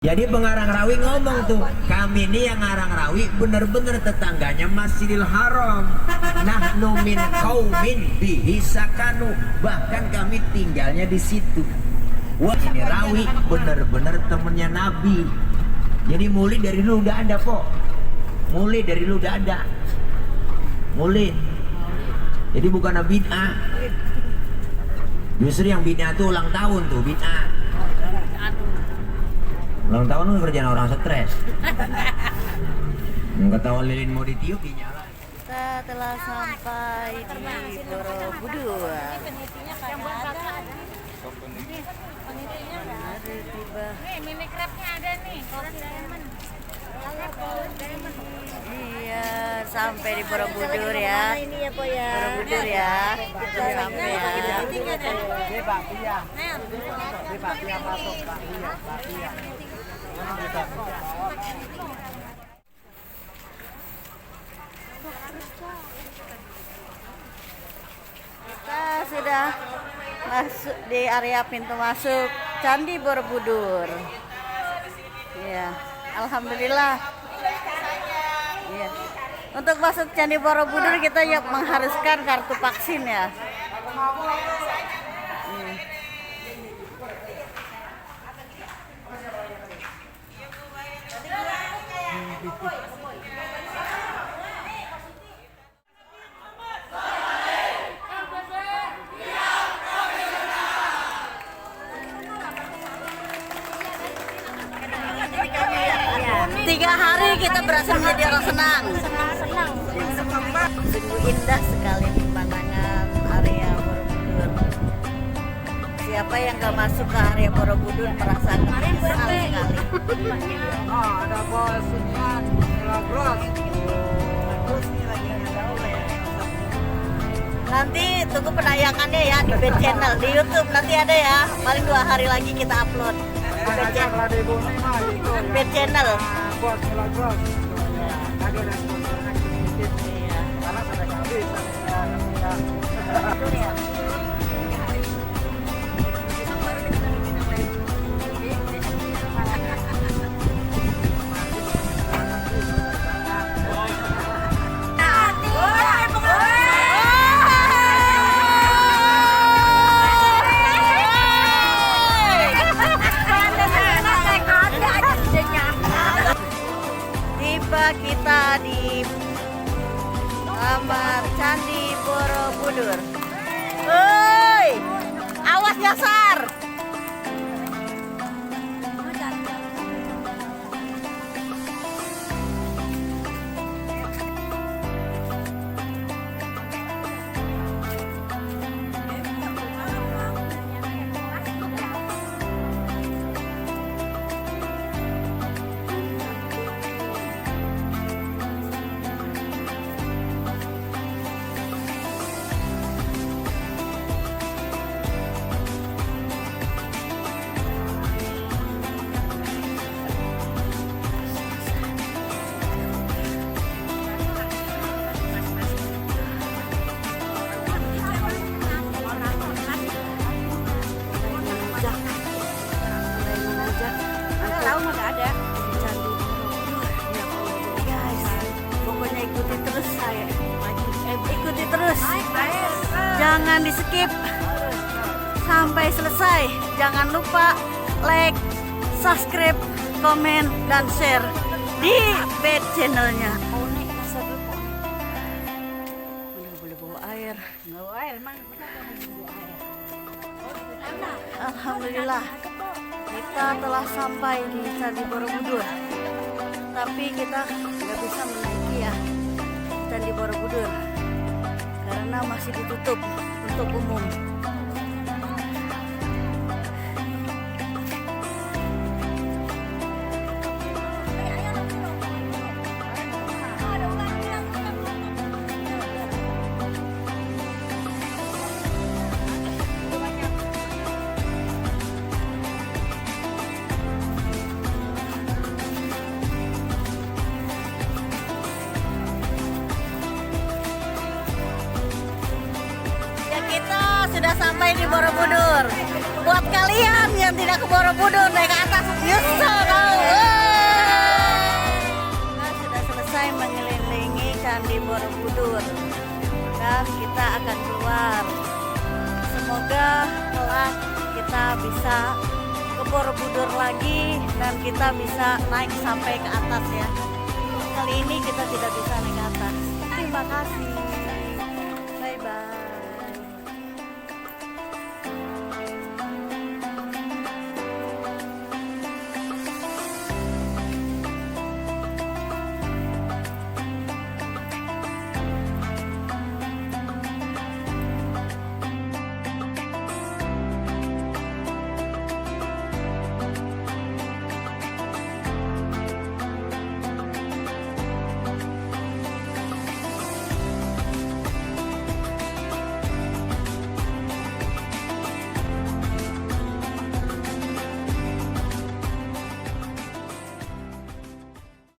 Jadi pengarang rawi ngomong tuh, kami ini yang ngarang rawi bener-bener tetangganya Masjidil Haram. Nahnu min qaumin bihi sakanu, bahkan kami tinggalnya di situ. Wah, ini rawi bener-bener temennya Nabi. Jadi mulai dari dulu udah ada kok. Mulai dari dulu udah ada. Mulai. Jadi bukan bid'ah. Justru yang bid'ah tuh ulang tahun tuh bid'ah. Ulang tahun kan kerjaan orang stres. Ketahuan lilin mau ditiup dinyala. Kita telah sampai di Borobudur. Mini crabnya ada nih, Iya, sampai di Borobudur ya. Ini ya, Po ya. Borobudur ya. Kita sampai ya. Kita sudah masuk di area pintu masuk Candi Borobudur. Iya, alhamdulillah. Iya. Untuk masuk Candi Borobudur kita ya mengharuskan kartu vaksin ya. Tiga hari kita berhasil menjadi orang senang. Sungguh indah sekali pemandangan area Borobudur. Siapa yang gak masuk ke area Borobudur merasakan senang sekali. Ada bos Sunyan, Lagros. Nanti tunggu penayangannya ya di BED Channel di YouTube, nanti ada ya. Paling 2 hari lagi kita upload. BED Channel. Bos Lagros. Kita di kamar Candi Borobudur. Hei, awas nyasar. Ikuti terus, jangan di skip sampai selesai. Jangan lupa like, subscribe, komen, dan share di BED channelnya. Alhamdulillah kita telah sampai di Candi Borobudur, tapi kita nggak bisa menaiki ya Candi Borobudur karena masih ditutup untuk umum. Sudah sampai di Borobudur. Buat kalian yang tidak ke Borobudur, naik ke atas nyesel tau. Kita sudah selesai mengelilingi Candi Borobudur dan kita akan keluar. Semoga kelak kita bisa ke Borobudur lagi dan kita bisa naik sampai ke atas ya. Kali ini kita tidak bisa naik